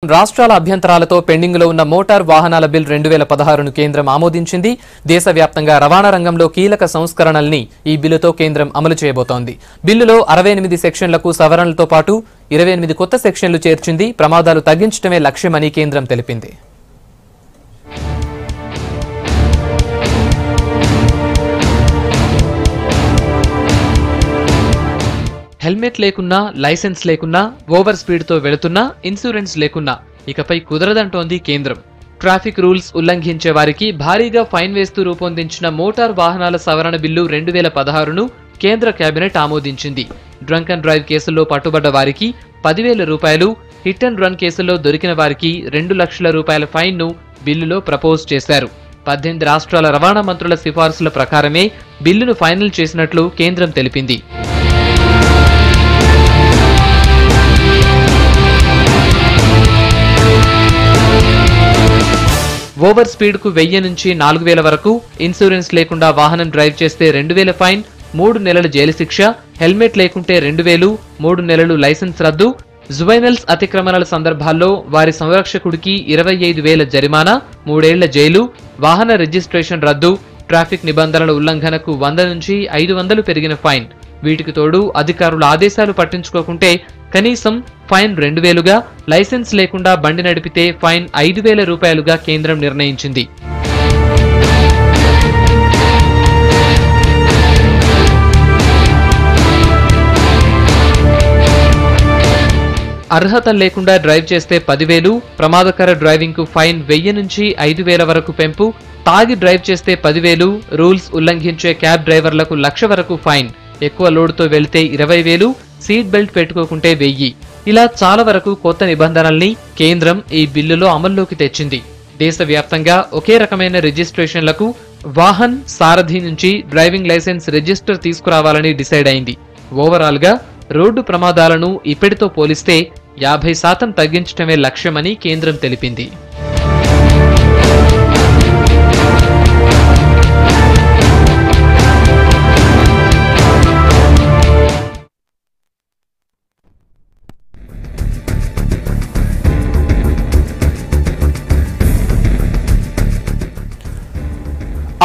రాష్ట్రాల అభ్యంతరాలతో పెండింగ్ లో ఉన్న మోటార్ వాహనాల బిల్ 2016ను కేంద్రం ఆమోదించింది. దేశవ్యాప్తంగా రవాణా రంగంలో కీలక సంస్కరణల్ని ఈ బిల్లుతో కేంద్రం అమలు చేయబోతోంది. బిల్లులో 68 సెక్షన్లకు సవరణలతో పాటు 28 కొత్త సెక్షన్లు చేర్చింది. ప్రమాదాలు తగ్గించడమే లక్ష్యమని కేంద్రం తెలిపింది. హెల్మెట్ లేకున్నా, లైసెన్స్ లేకున్నా, ఓవర్ స్పీడ్తో వెళుతున్నా, ఇన్సూరెన్స్ లేకున్నా ఇకపై కుదరదంటోంది కేంద్రం. ట్రాఫిక్ రూల్స్ ఉల్లంఘించే వారికి భారీగా ఫైన్ వేస్తూ రూపొందించిన మోటార్ వాహనాల సవరణ బిల్లు 2016ను కేంద్ర కేబినెట్ ఆమోదించింది. డ్రంక్ అండ్ డ్రైవ్ కేసుల్లో పట్టుబడ్డ వారికి 10,000 రూపాయలు, హిట్ అండ్ రన్ కేసుల్లో దొరికిన వారికి 2 లక్షల రూపాయల ఫైన్ను బిల్లులో ప్రపోజ్ చేశారు. 18 రాష్ట్రాల రవాణా మంత్రుల సిఫార్సుల ప్రకారమే బిల్లును ఫైనల్ చేసినట్లు కేంద్రం తెలిపింది. ఓవర్ స్పీడ్ కు 1000 నుంచి 4000 వరకు, ఇన్సూరెన్స్ లేకుండా వాహనం డ్రైవ్ చేస్తే 2000 ఫైన్, 3 నెలల జైలు శిక్ష, హెల్మెట్ లేకుంటే 2000, 3 నెలలు లైసెన్స్ రద్దు, జువైనల్స్ అతిక్రమణల సందర్భాల్లో వారి సంరక్షకుడికి 25,000 జరిమానా, 3 ఏళ్ల జైలు, వాహన రిజిస్ట్రేషన్ రద్దు, ట్రాఫిక్ నిబంధనల ఉల్లంఘనకు 100 నుంచి 500 పెరిగిన ఫైన్. వీటికి తోడు అధికారుల ఆదేశాలు పట్టించుకోకుంటే కనీసం ఫైన్ 2000గా, లైసెన్స్ లేకుండా బండి నడిపితే ఫైన్ 5,000 రూపాయలుగా కేంద్రం నిర్ణయించింది. అర్హత లేకుండా డ్రైవ్ చేస్తే 10,000, ప్రమాదకర డ్రైవింగ్ కు ఫైన్ 1000 నుంచి 5,000 వరకు పెంపు, తాగి డ్రైవ్ చేస్తే 10,000, రూల్స్ ఉల్లంఘించే క్యాబ్ డ్రైవర్లకు 1,00,000 వరకు ఫైన్, ఎక్కువ లోడుతో వెళితే 20,000, సీట్ బెల్ట్ పెట్టుకోకుంటే 1000. ఇలా చాలా వరకు కొత్త నిబంధనల్ని కేంద్రం ఈ బిల్లులో అమల్లోకి తెచ్చింది. దేశవ్యాప్తంగా ఒకే రకమైన రిజిస్ట్రేషన్లకు వాహన్, సారథి నుంచి డ్రైవింగ్ లైసెన్స్ రిజిస్టర్ తీసుకురావాలని డిసైడ్ అయింది. ఓవరాల్ గా రోడ్డు ప్రమాదాలను ఇప్పటితో పోలిస్తే 50% తగ్గించడమే లక్ష్యమని కేంద్రం తెలిపింది.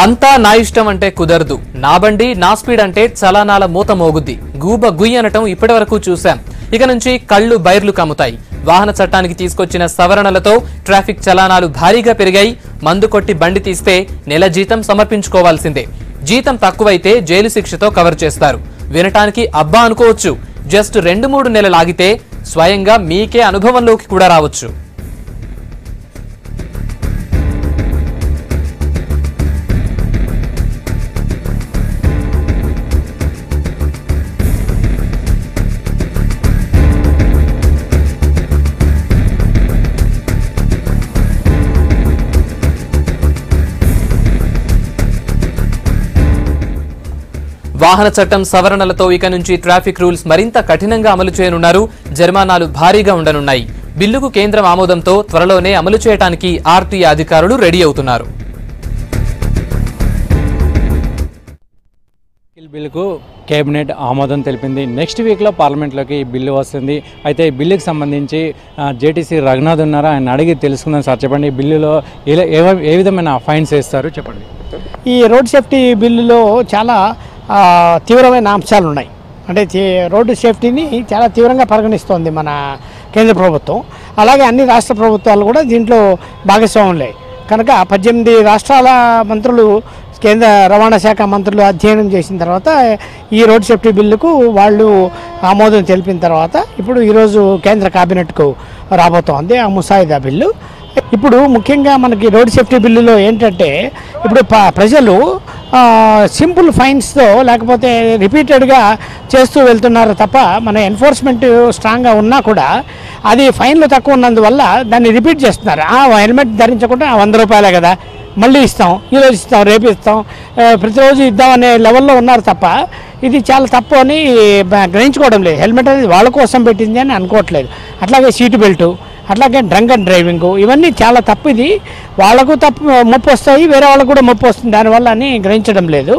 అంతా నా ఇష్టం అంటే కుదరదు, నా బండి నా స్పీడ్ అంటే చలానాల మూత మోగుద్ది, గూబ గుయ్యి అనటం ఇప్పటి వరకు చూశాం. ఇక నుంచి కళ్ళు బైర్లు కమ్ముతాయి. వాహన చట్టానికి తీసుకొచ్చిన సవరణలతో ట్రాఫిక్ చలానాలు భారీగా పెరిగాయి. మందు కొట్టి బండి తీస్తే నెల జీతం సమర్పించుకోవాల్సిందే. జీతం తక్కువైతే జైలు శిక్షతో కవర్ చేస్తారు. వినటానికి అబ్బా అనుకోవచ్చు. జస్ట్ 2-3 నెలలు ఆగితే స్వయంగా మీకే అనుభవంలోకి కూడా రావచ్చు. వాహన చట్టం సవరణలతో ఇక నుంచి ట్రాఫిక్ రూల్స్ మరింత కఠినంగా అమలు చేయనున్నారు. జరిమానాలు భారీగా ఉండనున్నాయి. బిల్లుకు కేంద్రం ఆమోదంతో త్వరలోనే అమలు చేయడానికి ఆర్టీఏ అధికారులు రెడీ అవుతున్నారు. బిల్లుకు కేబినెట్ ఆమోదం తెలిపింది. నెక్స్ట్ వీక్లో పార్లమెంట్లోకి ఈ బిల్లు వస్తుంది. అయితే ఈ బిల్లుకి సంబంధించి జేటీసీ రఘునాథ్ ఉన్నారు, ఆయన అడిగి తెలుసుకుందాం. సార్ చెప్పండి, ఈ బిల్లులో ఏ విధమైన ఫైన్స్ వేస్తారు చెప్పండి. ఈ రోడ్ సేఫ్టీ బిల్లులో చాలా తీవ్రమైన అంశాలు ఉన్నాయి. అంటే రోడ్డు సేఫ్టీని చాలా తీవ్రంగా పరిగణిస్తోంది మన కేంద్ర ప్రభుత్వం. అలాగే అన్ని రాష్ట్ర ప్రభుత్వాలు కూడా దీంట్లో భాగస్వాములే కనుక 18 రాష్ట్రాల మంత్రులు, కేంద్ర రవాణా శాఖ మంత్రులు అధ్యయనం చేసిన తర్వాత ఈ రోడ్ సేఫ్టీ బిల్లుకు వాళ్ళు ఆమోదం తెలిపిన తర్వాత ఇప్పుడు ఈరోజు కేంద్ర కేబినెట్కు రాబోతోంది ఆ ముసాయిదా బిల్లు. ఇప్పుడు ముఖ్యంగా మనకి రోడ్ సేఫ్టీ బిల్లులో ఏంటంటే ఇప్పుడు ప్రజలు సింపుల్ ఫైన్స్తో లేకపోతే రిపీటెడ్గా చేస్తూ వెళ్తున్నారు తప్ప మన ఎన్ఫోర్స్మెంట్ స్ట్రాంగ్గా ఉన్నా కూడా అది ఫైన్లు తక్కువ ఉన్నందువల్ల దాన్ని రిపీట్ చేస్తున్నారు. హెల్మెట్ ధరించకుండా 100 రూపాయలే కదా, మళ్ళీ ఇస్తాం, ఈరోజు ఇస్తాం, రేపు ఇస్తాం, ప్రతిరోజు ఇద్దామనే లెవెల్లో ఉన్నారు తప్ప ఇది చాలా తప్పు అని గ్రహించుకోవడం లేదు. హెల్మెట్ అనేది వాళ్ళ కోసం పెట్టింది అని అనుకోవట్లేదు. అట్లాగే సీటు బెల్టు, అట్లాగే డ్రంక్ అండ్ డ్రైవింగ్, ఇవన్నీ చాలా తప్పు. ఇది వాళ్ళకు ముప్పు వస్తాయి, వేరే వాళ్ళకు కూడా ముప్పు వస్తుంది దానివల్ల అని గ్రహించడం లేదు.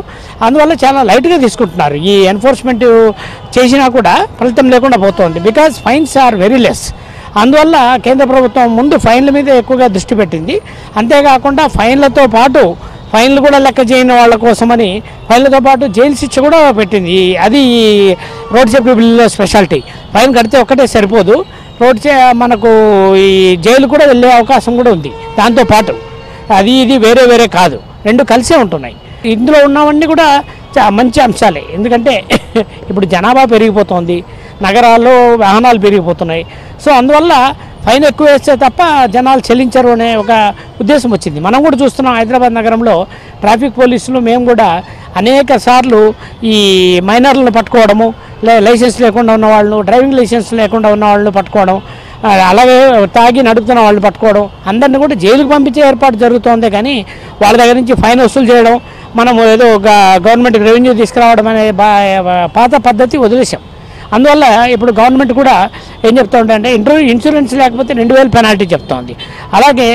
అందువల్ల చాలా లైట్గా తీసుకుంటున్నారు. ఈ ఎన్ఫోర్స్మెంట్ చేసినా కూడా ఫలితం లేకుండా పోతుంది. Because fines are very less. అందువల్ల కేంద్ర ప్రభుత్వం ముందు ఫైన్ల మీద ఎక్కువగా దృష్టి పెట్టింది. అంతేకాకుండా ఫైన్లతో పాటు ఫైన్లు కూడా లెక్క చేయని వాళ్ళ కోసమని ఫైన్లతో పాటు జైలు శిక్ష కూడా పెట్టింది. అది ఈ రోడ్ సేఫ్టీ బిల్లులో స్పెషాలిటీ. ఫైన్ కడితే ఒక్కటే సరిపోదు, మనకు ఈ జైలు కూడా వెళ్ళే అవకాశం కూడా ఉంది దాంతోపాటు. అది ఇది వేరే వేరే కాదు, రెండు కలిసే ఉంటున్నాయి. ఇందులో ఉన్నవన్నీ కూడా మంచి అంశాలే. ఎందుకంటే ఇప్పుడు జనాభా పెరిగిపోతుంది, నగరాల్లో వాహనాలు పెరిగిపోతున్నాయి. సో అందువల్ల ఫైన్ ఎక్కువ వేస్తే తప్ప జనాలు చెల్లించరు అనే ఒక ఉద్దేశం వచ్చింది. మనం కూడా చూస్తున్నాం హైదరాబాద్ నగరంలో ట్రాఫిక్ పోలీసులు మేము కూడా అనేక సార్లు ఈ మైనర్లను పట్టుకోవడము, లైసెన్స్ లేకుండా ఉన్న వాళ్ళను, డ్రైవింగ్ లైసెన్స్ లేకుండా ఉన్న వాళ్ళను పట్టుకోవడం, అలాగే తాగి నడుపుతున్న వాళ్ళని పట్టుకోవడం, అందరినీ కూడా జైలుకు పంపించే ఏర్పాటు జరుగుతోంది. కానీ వాళ్ళ దగ్గర నుంచి ఫైన్ వసూలు చేయడం, మనం ఏదో ఒక గవర్నమెంట్కి రెవెన్యూ తీసుకురావడం అనే పాత పద్ధతి వదిలేసాం. అందువల్ల ఇప్పుడు గవర్నమెంట్ కూడా ఏం చెప్తా ఉంటే ఇన్సూరెన్స్ లేకపోతే 2000 పెనాల్టీ చెప్తోంది. అలాగే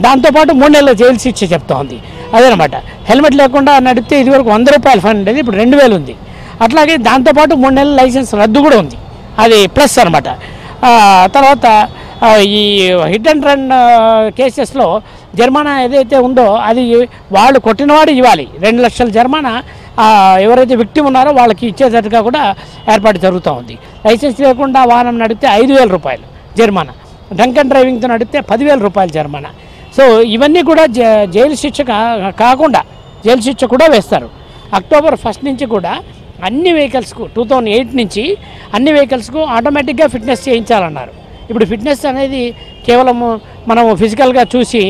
దాంతోపాటు 3 నెలల జైలు శిక్ష చెప్తోంది. అదేనమాట. హెల్మెట్ లేకుండా నడిపితే ఇదివరకు 100 రూపాయల ఫైన్ ఉండేది, ఇప్పుడు 2000 ఉంది. అట్లాగే దాంతోపాటు 3 నెలల లైసెన్స్ రద్దు కూడా ఉంది, అది ప్లస్ అనమాట. తర్వాత ఈ హిట్ అండ్ రన్ కేసెస్లో జరిమానా ఏదైతే ఉందో అది వాళ్ళు కొట్టినవాడు ఇవ్వాలి. 2 లక్షల జరిమానా ఎవరైతే విక్టిమ్ ఉన్నారో వాళ్ళకి ఇచ్చేటట్టుగా కూడా ఏర్పాటు జరుగుతూ ఉంది. లైసెన్స్ లేకుండా వాహనం నడిపితే 5000 రూపాయలు జరిమానా, డ్రంక్ అండ్ డ్రైవింగ్తో నడిపితే 10,000 రూపాయలు జరిమానా. సో ఇవన్నీ కూడా జైలు శిక్ష కాకుండా జైలు శిక్ష కూడా వేస్తారు. అక్టోబర్ 1 నుంచి కూడా అన్ని వెహికల్స్కు 2008 నుంచి అన్ని వెహికల్స్కు ఆటోమేటిక్గా ఫిట్నెస్ చేయించాలన్నారు. ఇప్పుడు ఫిట్నెస్ అనేది కేవలం మనం ఫిజికల్గా చూసి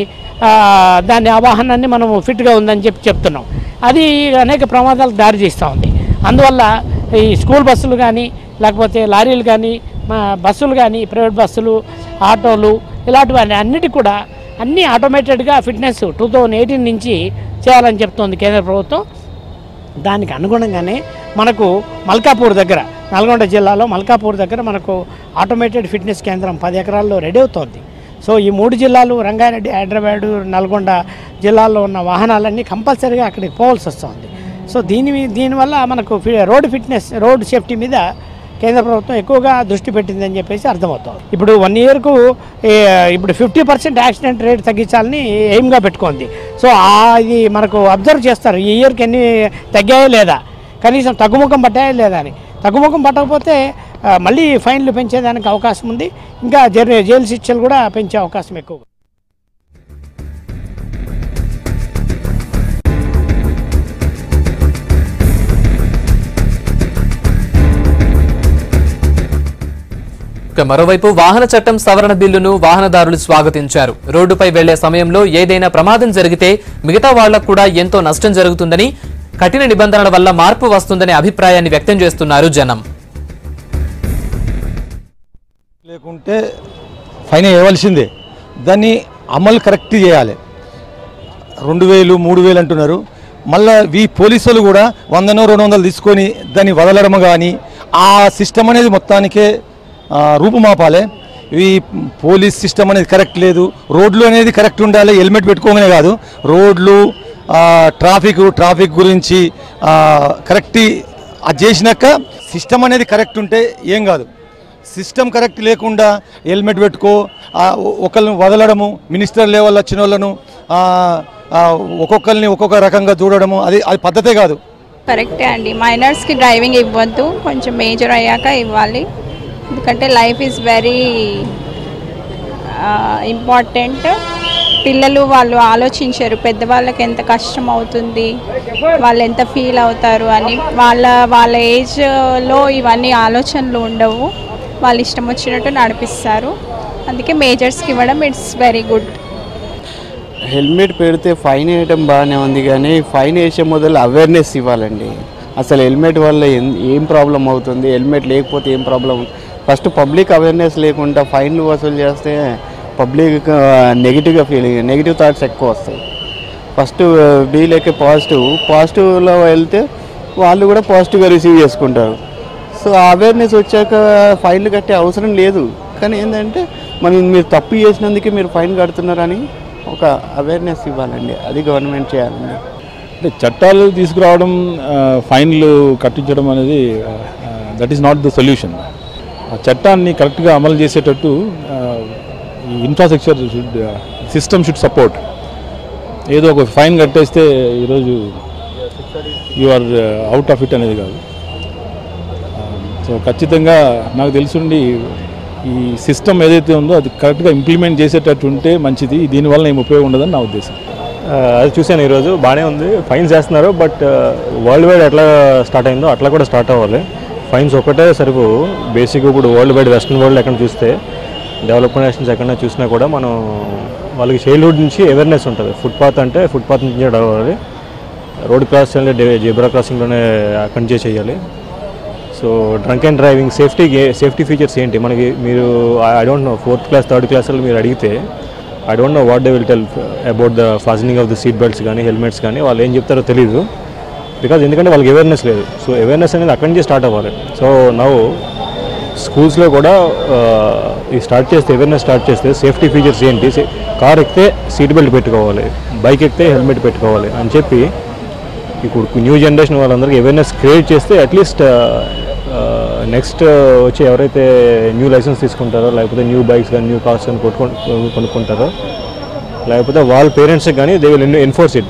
దాని ఆ వాహనాన్ని మనం ఫిట్గా ఉందని చెప్తున్నాం. అది అనేక ప్రమాదాలకు దారి తీస్తూ ఉంది. అందువల్ల ఈ స్కూల్ బస్సులు కానీ లేకపోతే లారీలు కానీ బస్సులు కానీ ప్రైవేట్ బస్సులు, ఆటోలు ఇలాంటివన్నీ అన్నిటికీ కూడా అన్నీ ఆటోమేటెడ్గా ఫిట్నెస్ 2018 నుంచి చేయాలని చెప్తోంది కేంద్ర ప్రభుత్వం. దానికి అనుగుణంగానే మనకు మల్కాపూర్ దగ్గర, నల్గొండ జిల్లాలో మల్కాపూర్ దగ్గర మనకు ఆటోమేటెడ్ ఫిట్నెస్ కేంద్రం 10 ఎకరాల్లో రెడీ అవుతోంది. సో ఈ 3 జిల్లాలు రంగారెడ్డి, హైదరాబాదు, నల్గొండ జిల్లాల్లో ఉన్న వాహనాలన్నీ కంపల్సరీగా అక్కడికి పోవాల్సి వస్తుంది. సో దీనివల్ల మనకు రోడ్ సేఫ్టీ మీద కేంద్ర ప్రభుత్వం ఎక్కువగా దృష్టి పెట్టిందని చెప్పేసి అర్థమవుతుంది. ఇప్పుడు 1 ఇయర్కు ఇప్పుడు 50% యాక్సిడెంట్ రేట్ తగ్గించాలని ఎయిమ్గా పెట్టుకుంది. సో ఇది మనకు అబ్జర్వ్ చేస్తారు, ఈ ఇయర్కి ఎన్ని తగ్గాయో లేదా, కనీసం తగ్గుముఖం పట్టాయో లేదా అని. తగ్గుముఖం పట్టకపోతే మళ్ళీ ఫైన్లు పెంచేదానికి అవకాశం ఉంది, ఇంకా జైలు శిక్షలు కూడా పెంచే అవకాశం ఎక్కువ. మరోవైపు వాహన చట్టం సవరణ బిల్లును వాహనదారులు స్వాగతించారు. రోడ్డుపై వెళ్లే సమయంలో ఏదైనా ప్రమాదం జరిగితే మిగతా వాళ్లకు కూడా ఎంతో నష్టం జరుగుతుందని, కఠిన నిబంధనల వల్ల మార్పు వస్తుందనే అభిప్రాయాన్ని వ్యక్తం చేస్తున్నారు జనం. లేకుంటే ఫైన్ వేయవలసిందే, దాన్ని అమలు కరెక్ట్ చేయాలి. 2000 3000 అంటున్నారు. మళ్ళీ ఈ పోలీసులు కూడా 100-200 తీసుకొని దాన్ని వదలడం కానీ ఆ సిస్టమ్ అనేది మొత్తానికే రూపుమాపాలి. ఈ పోలీస్ సిస్టమ్ అనేది కరెక్ట్ లేదు. రోడ్లు అనేది కరెక్ట్ ఉండాలి, హెల్మెట్ పెట్టుకోగానే కాదు, రోడ్లు ట్రాఫిక్ గురించి కరెక్ట్ అది చేసినాక సిస్టమ్ అనేది కరెక్ట్ ఉంటే ఏం కాదు. సిస్టమ్ కరెక్ట్ లేకుండా హెల్మెట్ పెట్టుకో ఒకళ్ళని వదలడము, మినిస్టర్ లెవెల్ వచ్చిన వాళ్ళను ఒక్కొక్కరిని ఒక్కొక్క రకంగా చూడడము అది పద్ధతే కాదు. కరెక్టే అండి. మైనర్స్కి డ్రైవింగ్ ఇవ్వద్దు, కొంచెం మేజర్ అయ్యాక ఇవ్వాలి. ఎందుకంటే లైఫ్ ఈజ్ వెరీ ఇంపార్టెంట్. పిల్లలు వాళ్ళు ఆలోచించారు పెద్దవాళ్ళకి ఎంత కష్టం అవుతుంది, వాళ్ళు ఎంత ఫీల్ అవుతారు అని. వాళ్ళ ఏజ్లో ఇవన్నీ ఆలోచనలు ఉండవు, వాళ్ళు ఇష్టం వచ్చినట్టు నడిపిస్తారు. అందుకే మేజర్స్కి ఇవ్వడం ఇట్స్ వెరీ గుడ్. హెల్మెట్ పెడితే ఫైన్ వేయడం బాగానే ఉంది, కానీ ఫైన్ వేసే మొదలు అవేర్నెస్ ఇవ్వాలండి. అసలు హెల్మెట్ వల్ల ఏం ప్రాబ్లం అవుతుంది, హెల్మెట్ లేకపోతే ఏం ప్రాబ్లం. ఫస్ట్ పబ్లిక్ అవేర్నెస్ లేకుండా ఫైన్లు వసూలు చేస్తే పబ్లిక్ నెగిటివ్ థాట్స్ ఎక్కువ వస్తాయి. ఫస్ట్ బీలేకే పాజిటివ్లో వెళ్తే వాళ్ళు కూడా పాజిటివ్గా రిసీవ్ చేసుకుంటారు. సో అవేర్నెస్ వచ్చాక ఫైన్లు కట్టే అవసరం లేదు. కానీ ఏంటంటే మీరు తప్పు చేసినందుకే మీరు ఫైన్ కడుతున్నారని ఒక అవేర్నెస్ ఇవ్వాలండి, అది గవర్నమెంట్ చేయాలండి. అంటే చట్టాలు తీసుకురావడం, ఫైన్లు కట్టించడం అనేది that is not the solution. ఆ చట్టాన్ని కరెక్ట్గా అమలు చేసేటట్టు ఈ ఇన్ఫ్రాస్ట్రక్చర్ సిస్టమ్ షుడ్ సపోర్ట్. ఏదో ఒక ఫైన్ కట్టేస్తే ఈరోజు you are out of it అనేది కాదు. సో ఖచ్చితంగా నాకు తెలుసుండి ఈ సిస్టమ్ ఏదైతే ఉందో అది కరెక్ట్గా ఇంప్లిమెంట్ చేసేటట్టు ఉంటే మంచిది. దీనివల్ల ఏం ఉపయోగం ఉండదని నా ఉద్దేశం. అది చూశాను ఈరోజు, బాగానే ఉంది. ఫైన్స్ వేస్తున్నారు, బట్ వరల్డ్ వైడ్ ఎట్లా స్టార్ట్ అయిందో అట్లా కూడా స్టార్ట్ అవ్వాలి. ఫైన్స్ ఒకటే సరిపో. బేసిక్ ఇప్పుడు వరల్డ్ వైడ్ వెస్ట్రన్ వరల్డ్ ఎక్కడ చూస్తే, డెవలప్మెంట్ నేషన్స్ ఎక్కడైనా చూసినా కూడా మనం వాళ్ళకి చైల్డ్హుడ్ నుంచి అవేర్నెస్ ఉంటుంది. ఫుట్పాత్ అంటే ఫుట్పాత్ నుంచి అవ్వాలి, రోడ్ క్రాస్ అంటే జెబ్రా క్రాసింగ్లోనే అక్కడి నుంచే చేయాలి. So drunk and driving safety features ఏంటి మనకి, మీరు I don't no 4th class 3rd క్లాస్లో మీరు అడిగితే I don't know what they will tell about the fastening of the seat belts కానీ హెల్మెట్స్ కానీ. వాళ్ళు ఏం చెప్తారో తెలియదు, ఎందుకంటే వాళ్ళకి అవేర్నెస్ లేదు. సో అవేర్నెస్ అనేది అక్కడి నుంచి స్టార్ట్ అవ్వాలి. సో నవ్వు స్కూల్స్లో కూడా ఈ అవేర్నెస్ స్టార్ట్ చేస్తే సేఫ్టీ ఫీచర్స్ ఏంటి, కార్ ఎక్కితే సీట్ బెల్ట్ పెట్టుకోవాలి, బైక్ ఎక్కితే హెల్మెట్ పెట్టుకోవాలి అని చెప్పి ఇప్పుడు న్యూ జనరేషన్ వాళ్ళందరికీ అవేర్నెస్ క్రియేట్ చేస్తే అట్లీస్ట్ నెక్స్ట్ వచ్చి ఎవరైతే న్యూ లైసెన్స్ తీసుకుంటారో, లేకపోతే న్యూ బైక్స్ కానీ న్యూ కార్స్ కానీ కొనుక్కుంటారో, లేకపోతే వాళ్ళ పేరెంట్స్కి కానీ they will enforce it.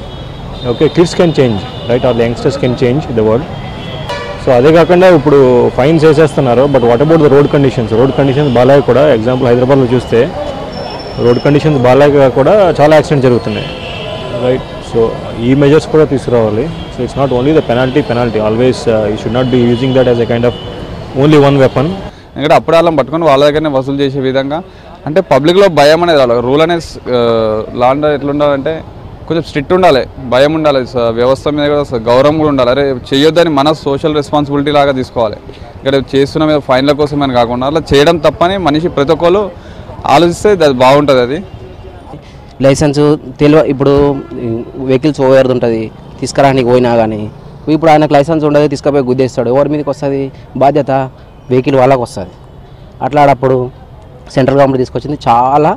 Okay, kids can change, right, or the youngsters can change the world. So అదే కాకుండా ఇప్పుడు ఫైన్స్ వేసేస్తున్నారు, but what about the road conditions బాగాలేక కూడా, ఎగ్జాంపుల్ హైదరాబాద్లో చూస్తే రోడ్ కండిషన్స్ బాగాలేక కూడా చాలా యాక్సిడెంట్ జరుగుతున్నాయి, రైట్. సో ఈ మెజర్స్ కూడా తీసుకురావాలి. So it's not only the penalty always you should not be using that as a kind of only one weapon. ఎందుకంటే అప్పుడు వాళ్ళని పట్టుకొని వాళ్ళ దగ్గరనే వసూలు చేసే విధంగా, అంటే పబ్లిక్లో భయం అనేది రావాలి. రూల్ అనేది లా అండ్ ఎట్లా ఉండాలంటే కొంచెం స్ట్రిక్ట్ ఉండాలి, భయం ఉండాలి, వ్యవస్థ మీద కూడా గౌరవం కూడా ఉండాలి. అరే చేయొద్దని మన సోషల్ రెస్పాన్సిబిలిటీ లాగా తీసుకోవాలి. ఇక్కడ చేస్తున్న మీద ఫైన్ల కోసమని కాకుండా అలా చేయడం తప్పని మనిషి ప్రతి ఒక్కరు ఆలోచిస్తే అది బాగుంటుంది. అది లైసెన్సు ఇప్పుడు వెహికల్స్ ఓవర్ది ఉంటుంది, తీసుకురానికి పోయినా కానీ ఇప్పుడు ఆయనకు లైసెన్స్ ఉండదు, తీసుకుపోయి గుద్దేస్తాడు. ఎవరి మీదకి వస్తుంది బాధ్యత? వెహికల్ వాళ్ళకి వస్తుంది. అట్లాడప్పుడు సెంట్రల్ గవర్నమెంట్ తీసుకొచ్చింది చాలా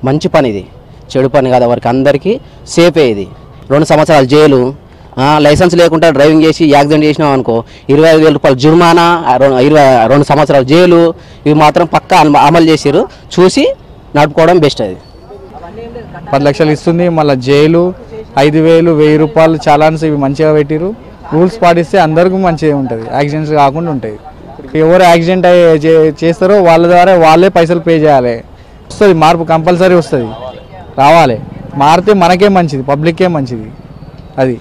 మంచి పని, ఇది చెడు పని కాదు, వారికి అందరికీ సేఫే. ఇది 2 సంవత్సరాలు జైలు, లైసెన్స్ లేకుండా డ్రైవింగ్ చేసి యాక్సిడెంట్ చేసినాం అనుకో 25,000 రూపాయలు జుర్మానా, 2 సంవత్సరాలు జైలు. ఇవి మాత్రం పక్కా అమలు చేసారు, చూసి నడుపుకోవడం బెస్ట్. అది 10 లక్షలు ఇస్తుంది, మళ్ళీ జైలు, 5,000 1000 రూపాయలు చలాన్స్, ఇవి మంచిగా పెట్టిరు. రూల్స్ పాటిస్తే అందరికీ మంచిగా ఉంటుంది, యాక్సిడెంట్స్ కాకుండా ఉంటాయి. ఎవరు యాక్సిడెంట్ చేస్తారో వాళ్ళ ద్వారా వాళ్ళే పైసలు పే చేయాలి. వస్తుంది మార్పు, కంపల్సరీ వస్తుంది, రావాలి. మారితే మనకే మంచిది, పబ్లిక్కే మంచిది. అది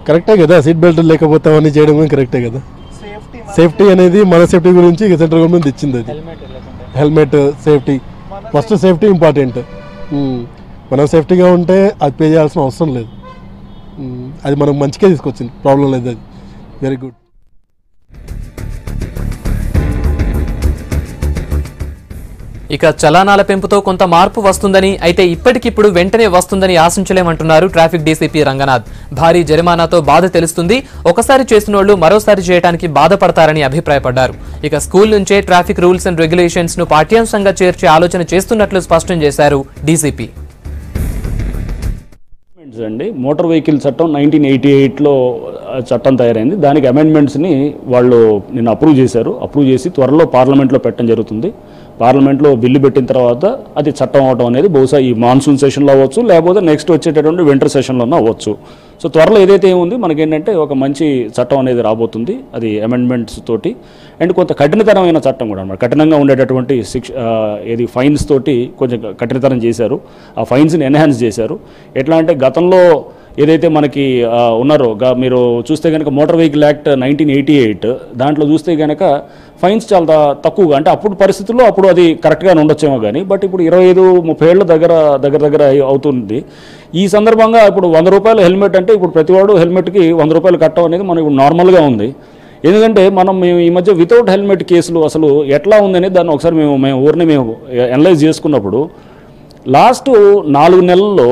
కరెక్టే కదా, సీట్ బెల్ట్ లేకపోతే అవన్నీ చేయడం కరెక్టే కదా. సేఫ్టీ అనేది మన సేఫ్టీ గురించి సెంట్రల్ గవర్నమెంట్ ఇచ్చింది. అది helmet safety, first safety important. మనం సేఫ్టీగా ఉంటే అది పే చేయాల్సిన అవసరం లేదు. అది మనకు మంచిగా తీసుకొచ్చింది, ప్రాబ్లం లేదు. అది వెరీ గుడ్. ఇక చలానాల పెంపుతో కొంత మార్పు వస్తుందని, అయితే ఇప్పటికిప్పుడు వెంటనే వస్తుందని ఆశించలేమంటున్నారు ట్రాఫిక్ డీసీపీ రంగనాథ్. భారీ జరిమానాతో బాధ తెలుస్తుంది, ఒకసారి చేసినోళ్లు మరోసారి చేయడానికి బాధపడతారని అభిప్రాయపడ్డారు. ఇక స్కూల్ నుంచే ట్రాఫిక్ రూల్స్ అండ్ రెగ్యులేషన్స్ ను పాఠ్యాంశంగా చేర్చే ఆలోచన చేస్తున్నట్లు స్పష్టం చేశారు డీసీపీ. అండి మోటార్ వెహికల్ చట్టం 1988లో చట్టం తయారైంది. దానికి అమెండ్మెంట్స్ని వాళ్ళు నిన్న అప్రూవ్ చేశారు. అప్రూవ్ చేసి త్వరలో పార్లమెంట్లో పెట్టడం జరుగుతుంది. పార్లమెంట్లో బిల్లు పెట్టిన తర్వాత అది చట్టం అవడం అనేది బహుశా ఈ మాన్సూన్ సెషన్లో అవ్వచ్చు, లేకపోతే నెక్స్ట్ వచ్చేటటువంటి వింటర్ సెషన్లోనే అవ్వచ్చు. సో త్వరలో ఏదైతే ఏముంది మనకేంటంటే ఒక మంచి చట్టం అనేది రాబోతుంది, అది అమెండ్మెంట్స్ తోటి. అండ్ కొంత కఠినతరమైన చట్టం కూడా అన్నమాట, కఠినంగా ఉండేటటువంటి ఏది ఫైన్స్ తోటి కొంచెం కఠినతరం చేశారు. ఆ ఫైన్స్ని ఎన్హాన్స్ చేశారు. ఎట్లా అంటే గతంలో ఏదైతే మనకి ఉన్నారో, మీరు చూస్తే కనుక మోటార్ వెహికల్ యాక్ట్ 1988 దాంట్లో చూస్తే కనుక ఫైన్స్ చాలా తక్కువగా, అంటే అప్పుడు పరిస్థితుల్లో అప్పుడు అది కరెక్ట్గానే ఉండొచ్చేమో కానీ, బట్ ఇప్పుడు 25-30 ఏళ్ళ దగ్గర అవుతుంది. ఈ సందర్భంగా ఇప్పుడు 100 రూపాయల హెల్మెట్ అంటే ఇప్పుడు ప్రతివాడు హెల్మెట్కి 100 రూపాయలు కట్టడం అనేది మనకు నార్మల్గా ఉంది. ఎందుకంటే మేము ఈ మధ్య వితౌట్ హెల్మెట్ కేసులు అసలు ఎట్లా ఉందనేది దాన్ని ఒకసారి మేము అనలైజ్ చేసుకున్నప్పుడు లాస్ట్ 4 నెలల్లో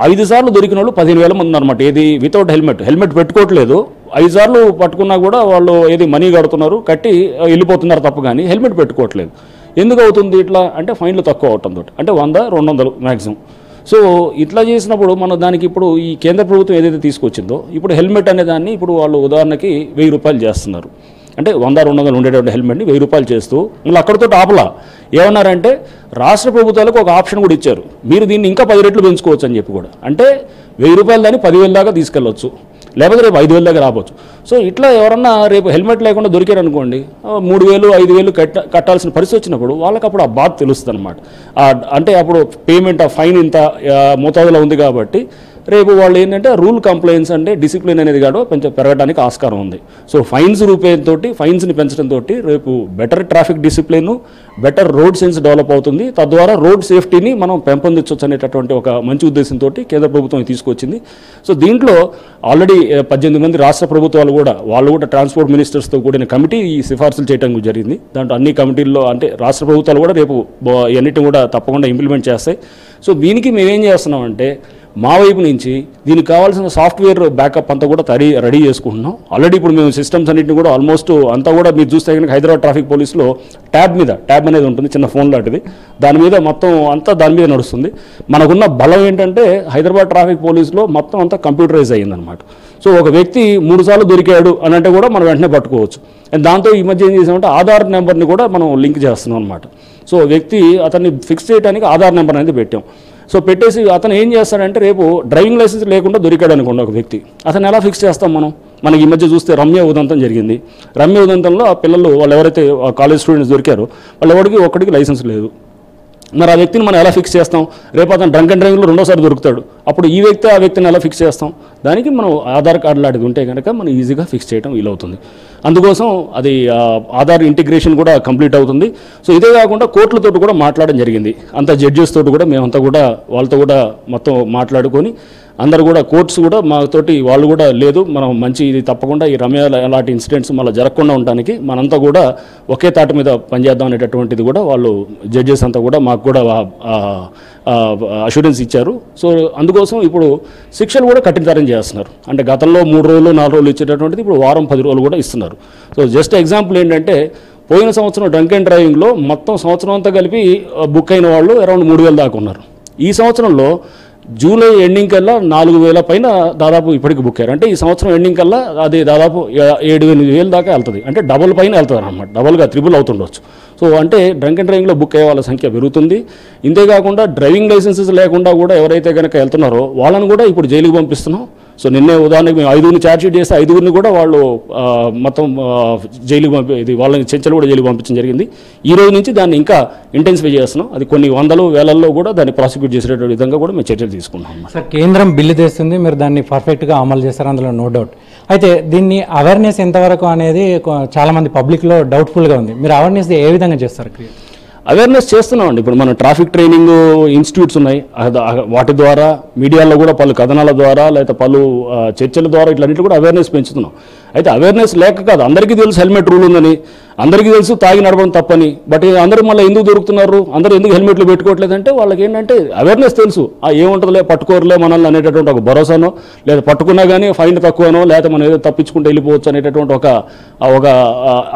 5 సార్లు దొరికిన వాళ్ళు 15,000 మంది అనమాట. ఏది వితౌట్ హెల్మెట్ పెట్టుకోవట్లేదు, 5 సార్లు పట్టుకున్నా కూడా వాళ్ళు ఏది మనీ కడుతున్నారు, కట్టి వెళ్ళిపోతున్నారు తప్ప, కానీ హెల్మెట్ పెట్టుకోవట్లేదు. ఎందుకు అవుతుంది ఇట్లా అంటే ఫైన్లు తక్కువ అవటంతో, అంటే 100-200 మ్యాక్సిమం. సో ఇట్లా చేసినప్పుడు మన దానికి ఇప్పుడు ఈ కేంద్ర ప్రభుత్వం ఏదైతే తీసుకొచ్చిందో ఇప్పుడు హెల్మెట్ అనే దాన్ని ఇప్పుడు వాళ్ళు ఉదాహరణకి 1000 రూపాయలు చేస్తున్నారు. అంటే 100-200 ఉండేటువంటి హెల్మెట్ని 1000 రూపాయలు చేస్తూ మళ్ళీ అక్కడితో ఆపలా. ఏమన్నారంటే రాష్ట్ర ప్రభుత్వాలకు ఒక ఆప్షన్ కూడా ఇచ్చారు, మీరు దీన్ని ఇంకా 10 రెట్లు పెంచుకోవచ్చు అని చెప్పి కూడా. అంటే 1000 రూపాయలు దాన్ని 10,000 దాకా తీసుకెళ్ళొచ్చు, లేకపోతే రేపు 5,000 దాకా రావచ్చు. సో ఇట్లా ఎవరన్నా రేపు హెల్మెట్ లేకుండా దొరికారు అనుకోండి, 3,000-5,000 కట్టాల్సిన పరిస్థితి వచ్చినప్పుడు వాళ్ళకి అప్పుడు ఆ బాధ తెలుస్తుంది అనమాట. అంటే అప్పుడు పేమెంట్ ఆ ఫైన్ ఇంత మోతాదులో ఉంది కాబట్టి రేపు వాళ్ళు ఏంటంటే రూల్ కంప్లైంట్స్ అంటే డిసిప్లిన్ అనేది కూడా కొంచెం పెరగడానికి ఆస్కారం ఉంది. సో ఫైన్స్ రూపంతో ఫైన్స్ని పెంచడంతో రేపు better traffic discipline, better road sense develop అవుతుంది. తద్వారా రోడ్ సేఫ్టీని మనం పెంపొందించవచ్చు అనేటటువంటి ఒక మంచి ఉద్దేశంతో కేంద్ర ప్రభుత్వం తీసుకొచ్చింది. సో దీంట్లో ఆల్రెడీ 18 మంది రాష్ట్ర ప్రభుత్వాలు కూడా వాళ్ళు కూడా ట్రాన్స్పోర్ట్ మినిస్టర్స్తో కూడిన కమిటీ ఈ సిఫార్సులు చేయడం జరిగింది. దాంట్లో అన్ని కమిటీల్లో అంటే రాష్ట్ర ప్రభుత్వాలు కూడా రేపు అన్నిటిని కూడా తప్పకుండా ఇంప్లిమెంట్ చేస్తాయి. సో దీనికి మేమేం చేస్తున్నామంటే మా వైపు నుంచి దీనికి కావాల్సిన సాఫ్ట్వేర్ బ్యాకప్ అంతా కూడా రెడీ చేసుకుంటున్నాం. ఆల్రెడీ ఇప్పుడు మేము సిస్టమ్స్ అన్నింటిని కూడా ఆల్మోస్ట్ అంతా కూడా మీరు చూస్తే కనుక హైదరాబాద్ ట్రాఫిక్ పోలీసులో ట్యాబ్ అనేది ఉంటుంది, చిన్న ఫోన్ లాంటిది, దాని మీద మొత్తం అంతా దాని మీద నడుస్తుంది. మనకున్న బలం ఏంటంటే హైదరాబాద్ ట్రాఫిక్ పోలీసులో మొత్తం అంతా కంప్యూటరైజ్ అయ్యిందనమాట. సో ఒక వ్యక్తి 3 సార్లు దొరికాడు అని అంటే కూడా మనం వెంటనే పట్టుకోవచ్చు. దాంతో ఈ మధ్య ఏం చేసామంటే ఆధార్ నెంబర్ని కూడా మనం లింక్ చేస్తున్నాం అనమాట. సో వ్యక్తి అతన్ని ఫిక్స్ చేయడానికి ఆధార్ నెంబర్ అనేది పెట్టాం. సో పెట్టేసి అతను ఏం చేస్తాడంటే రేపు డ్రైవింగ్ లైసెన్స్ లేకుండా దొరికాడు అనుకోండి ఒక వ్యక్తి, అతను ఎలా ఫిక్స్ చేస్తాం మనం? మనకి ఈ మధ్య చూస్తే రమ్య ఉదంతం జరిగింది. రమ్య ఉదంతంలో ఆ పిల్లలు వాళ్ళు ఎవరైతే కాలేజ్ స్టూడెంట్స్ దొరికారో వాళ్ళు ఒక్కడికి లైసెన్స్ లేదు. మరి ఆ వ్యక్తిని మనం ఎలా ఫిక్స్ చేస్తాం? రేపు అతను డ్రంక్ అండ్ డ్రైవింగ్లో 2వ సారి దొరుకుతాడు, అప్పుడు ఈ వ్యక్తి ఆ వ్యక్తిని ఎలా ఫిక్స్ చేస్తాం? దానికి మనం ఆధార్ కార్డు లాంటిది ఉంటే కనుక మనం ఈజీగా ఫిక్స్ చేయడం వీలవుతుంది. అందుకోసం అది ఆధార్ ఇంటిగ్రేషన్ కూడా కంప్లీట్ అవుతుంది. సో ఇదే కాకుండా కోర్టులతో కూడా మాట్లాడడం జరిగింది. అంత జడ్జెస్ తోటి కూడా మేమంతా కూడా వాళ్ళతో కూడా మొత్తం మాట్లాడుకొని అందరు కూడా కోర్ట్స్ కూడా మాతోటి వాళ్ళు కూడా లేదు మనం మంచి ఇది తప్పకుండా ఈ రమ్య అలాంటి ఇన్సిడెంట్స్ మళ్ళీ జరగకుండా ఉండడానికి మనంతా కూడా ఒకే తాటి మీద పనిచేద్దాం అనేటటువంటిది కూడా వాళ్ళు జడ్జెస్ అంతా కూడా మాకు కూడా అష్యూరెన్స్ ఇచ్చారు. సో అందుకోసం ఇప్పుడు శిక్షలు కూడా కఠినతరం చేస్తున్నారు. అంటే గతంలో 3 రోజులు 4 రోజులు ఇచ్చేటటువంటిది ఇప్పుడు వారం 10 రోజులు కూడా ఇస్తున్నారు. సో జస్ట్ ఎగ్జాంపుల్ ఏంటంటే పోయిన సంవత్సరం డ్రంక్ అండ్ డ్రైవింగ్లో మొత్తం సంవత్సరం అంతా కలిపి బుక్ అయిన వాళ్ళు అరౌండ్ 3,000 దాకా ఉన్నారు. ఈ సంవత్సరంలో జూలై ఎండింగ్ కల్లా 4,000 పైన దాదాపు ఇప్పటికి బుక్ అయ్యారు. అంటే ఈ సంవత్సరం ఎండింగ్ కల్లా అది దాదాపు 7,000-8,000 దాకా వెళ్తుంది. అంటే డబుల్ పైన వెళ్తుంది అనమాట, డబుల్గా 3 అవుతుండొచ్చు. సో అంటే డ్రంక్ అండ్ డ్రైవింగ్లో బుక్ అయ్యే వాళ్ళ సంఖ్య పెరుగుతుంది. ఇంతేకాకుండా డ్రైవింగ్ లైసెన్సెస్ లేకుండా కూడా ఎవరైతే కనుక వెళ్తున్నారో వాళ్ళని కూడా ఇప్పుడు జైలుకి పంపిస్తున్నాం. సో నిన్నే ఉదాహరణకి మేము 5గురిని ఛార్జ్షీట్ చేస్తే 5గురిని కూడా వాళ్ళు మొత్తం జైలుకి వాళ్ళని చెంచలు కూడా జైలుకి పంపించడం జరిగింది. ఈ రోజు నుంచి దాన్ని ఇంకా ఇంటెన్సిఫై చేస్తున్నాం. అది కొన్ని 100,000 కూడా దాన్ని ప్రాసిక్యూట్ చేసేటువంటి విధంగా కూడా మేము చర్యలు తీసుకుంటాం. సార్ కేంద్రం బిల్లు తెస్తుంది, మీరు దాన్ని పర్ఫెక్ట్గా అమలు చేస్తారు, అందులో నో డౌట్. అయితే దీన్ని అవేర్నెస్ ఎంతవరకు అనేది చాలామంది పబ్లిక్లో డౌట్ఫుల్గా ఉంది. మీరు అవేర్నెస్ ఏ విధంగా చేస్తారు? అవేర్నెస్ చేస్తున్నామండి. ఇప్పుడు మన ట్రాఫిక్ ట్రైనింగ్ ఇన్స్టిట్యూట్స్ ఉన్నాయి, వాటి ద్వారా మీడియాలో కూడా పలు కథనాల ద్వారా లేదా పలు చర్చల ద్వారా ఇట్లన్నింటి కూడా అవేర్నెస్ పెంచుతున్నాం. అయితే అవేర్నెస్ లేక కాదు, అందరికీ తెలుసు హెల్మెట్ రూల్ ఉందని, అందరికీ తెలుసు తాగి నడవడం తప్పని. బట్ అందరూ మళ్ళీ ఎందుకు దొరుకుతున్నారు, అందరూ ఎందుకు హెల్మెట్లు పెట్టుకోవట్లేదంటే వాళ్ళకి ఏంటంటే అవేర్నెస్ తెలుసు, ఏముంటుందిలే పట్టుకోరులే మనల్ని అనేటటువంటి ఒక భరోసానో, లేదా పట్టుకున్నా కానీ ఫైన్ తక్కువనో, లేదా మనం ఏదో తప్పించుకుంటూ వెళ్ళిపోవచ్చు అనేటటువంటి ఒక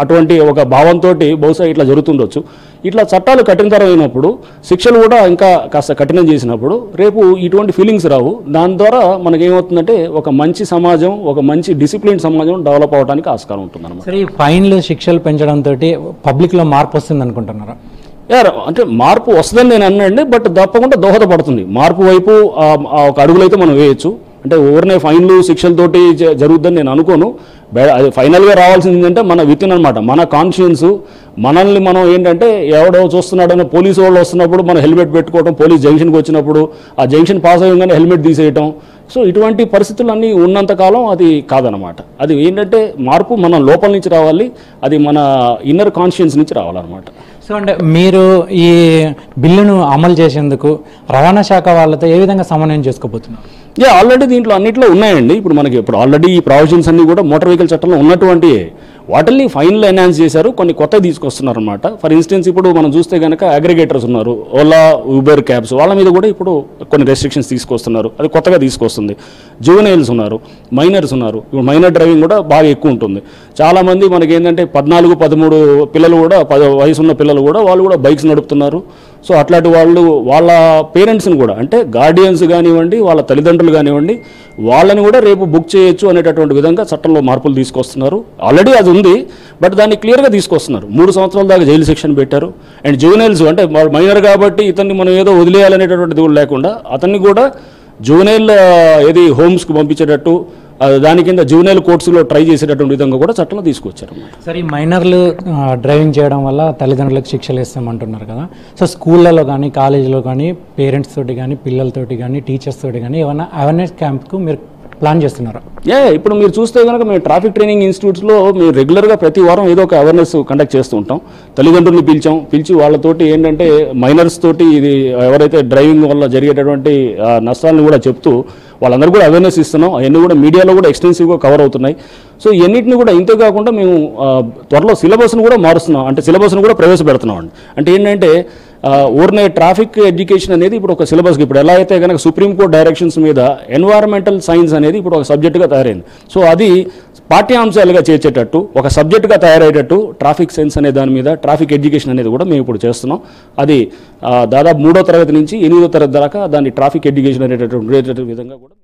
అటువంటి ఒక భావంతో బహుశా ఇట్లా జరుగుతుండొచ్చు. ఇట్లా చట్టాలు కఠినతరం అయినప్పుడు శిక్షలు కూడా ఇంకా కాస్త కఠినం చేసినప్పుడు రేపు ఇటువంటి ఫీలింగ్స్ రావు. దాని ద్వారా మనకేమవుతుందంటే ఒక మంచి సమాజం, ఒక మంచి డిసిప్లిన్ సమాజం డెవలప్ అవడానికి ఆస్కారం ఉంటుంది అన్నమాట. సరే, ఈ ఫైన్లు శిక్షలు పెంచడంతో పబ్లిక్లో మార్పు వస్తుంది అనుకుంటున్నారా? అంటే మార్పు వస్తుందని నేను అన్నాండి, బట్ తప్పకుండా దోహదపడుతుంది. మార్పు వైపు ఒక అడుగులైతే మనం వేయచ్చు. అంటే ఊరినే ఫైన్లు శిక్షలతోటి జరుగుద్దని నేను అనుకోను. అది ఫైనల్గా రావాల్సింది ఏంటంటే మన వితిన్ అనమాట, మన కాన్షియన్స్, మనల్ని మనం ఏంటంటే ఎవడో చూస్తున్నాడని పోలీసు వాళ్ళు వస్తున్నప్పుడు మనం హెల్మెట్ పెట్టుకోవడం, పోలీస్ జంక్షన్కి వచ్చినప్పుడు ఆ జంక్షన్ పాస్ అయ్యగానే హెల్మెట్ తీసేయటం. సో ఇటువంటి పరిస్థితులన్నీ ఉన్నంతకాలం అది కాదనమాట. అది ఏంటంటే మార్పు మన లోపల నుంచి రావాలి, అది మన ఇన్నర్ కాన్షియన్స్ నుంచి రావాలన్నమాట. సో అంటే మీరు ఈ బిల్లును అమలు చేసేందుకు రవాణా శాఖ వాళ్ళతో ఏ విధంగా సమన్వయం చేసుకోబోతున్నారు? ఆల్రెడీ దీంట్లో అన్నింటిలో ఉన్నాయండి. ఇప్పుడు మనకి ఆల్రెడీ ఈ ప్రావిజన్స్ అన్నీ కూడా మోటార్ వెహికల్ చట్టంలో ఉన్నటువంటి వాటిల్ని ఫైన్లు ఎన్హాన్స్ చేశారు, కొన్ని కొత్తవి తీసుకొస్తున్నారు అనమాట. ఫర్ ఇన్స్టెన్స్ ఇప్పుడు మనం చూస్తే కనుక అగ్రిగేటర్స్ ఉన్నారు, ఓలా, ఊబర్ క్యాబ్స్, వాళ్ళ మీద కూడా ఇప్పుడు కొన్ని రెస్ట్రిక్షన్స్ తీసుకొస్తున్నారు, అది కొత్తగా తీసుకొస్తుంది. జువెనైల్స్ ఉన్నారు, మైనర్స్ ఉన్నారు. ఇప్పుడు మైనర్ డ్రైవింగ్ కూడా బాగా ఎక్కువ ఉంటుంది. చాలామంది మనకి ఏంటంటే 14-13 పిల్లలు కూడా, వయసు ఉన్న పిల్లలు కూడా వాళ్ళు కూడా బైక్స్ నడుపుతున్నారు. సో అట్లాంటి వాళ్ళు వాళ్ళ పేరెంట్స్ని కూడా అంటే గార్డియన్స్ కానివ్వండి, వాళ్ళ తల్లిదండ్రులు కానివ్వండి, వాళ్ళని కూడా రేపు బుక్ చేయొచ్చు అనేటటువంటి విధంగా చట్టంలో మార్పులు తీసుకొస్తున్నారు. ఆల్రెడీ అది ఉంది, బట్ దాన్ని క్లియర్గా తీసుకొస్తున్నారు. 3 సంవత్సరాల దాకా జైలు శిక్షణ పెట్టారు. అండ్ జువెనైల్స్ అంటే మైనర్ కాబట్టి ఇతన్ని మనం ఏదో వదిలేయాలనేటటువంటిది కూడా లేకుండా అతన్ని కూడా జువెనైల్ ఏది హోమ్స్కి పంపించేటట్టు దాని కింద జువెనైల్ కోర్ట్స్లో ట్రై చేసేటటువంటి విధంగా కూడా చట్టంలో తీసుకొచ్చారు అన్నమాట. సరే, ఈ మైనర్లు డ్రైవింగ్ చేయడం వల్ల తల్లిదండ్రులకు శిక్షలు ఇస్తామంటున్నారు కదా. సో స్కూళ్ళలో కానీ కాలేజీలో కానీ పేరెంట్స్ తోటి కానీ పిల్లలతోటి కానీ టీచర్స్ తోటి కానీ ఏమైనా అవేర్నెస్ క్యాంప్కు మీరు ప్లాన్ చేస్తున్నారా? ఇప్పుడు మీరు చూస్తే కనుక మేము ట్రాఫిక్ ట్రైనింగ్ ఇన్స్టిట్యూట్స్లో మేము రెగ్యులర్గా ప్రతి వారం ఏదో ఒక అవేర్నెస్ కండక్ట్ చేస్తూ ఉంటాం. తల్లిదండ్రులను పిలిచి వాళ్ళతోటి ఏంటంటే మైనర్స్ తోటి ఇది ఎవరైతే డ్రైవింగ్ వల్ల జరిగేటటువంటి నష్టాలను కూడా చెప్తూ వాళ్ళందరూ కూడా అవేర్నెస్ ఇస్తున్నాం. అవన్నీ కూడా మీడియాలో కూడా ఎక్స్టెన్సివ్గా కవర్ అవుతున్నాయి. సో ఇవన్నింటిని కూడా ఇంతే కాకుండా మేము త్వరలో సిలబస్ను కూడా మారుస్తున్నాం, అంటే సిలబస్ను కూడా ప్రవేశపెడుతున్నాం అండి. అంటే ఏంటంటే ఊరినే ట్రాఫిక్ ఎడ్యుకేషన్ అనేది ఇప్పుడు ఒక సిలబస్కి ఇప్పుడు ఎలా అయితే కనుక సుప్రీంకోర్టు డైరెక్షన్స్ మీద ఎన్వైరన్మెంటల్ సైన్స్ అనేది ఇప్పుడు ఒక సబ్జెక్టుగా తయారైంది. సో అది పాఠ్యాంశాలుగా చేర్చేటట్టు ఒక సబ్జెక్టుగా తయారయ్యేటట్టు ట్రాఫిక్ సెన్స్ అనే దాని మీద ట్రాఫిక్ ఎడ్యుకేషన్ అనేది కూడా మేము ఇప్పుడు చేస్తున్నాం. అది దాదాపు 3వ తరగతి నుంచి 8వ తరగతి దాకా దాన్ని ట్రాఫిక్ ఎడ్యుకేషన్ అనేటటువంటి విధంగా కూడా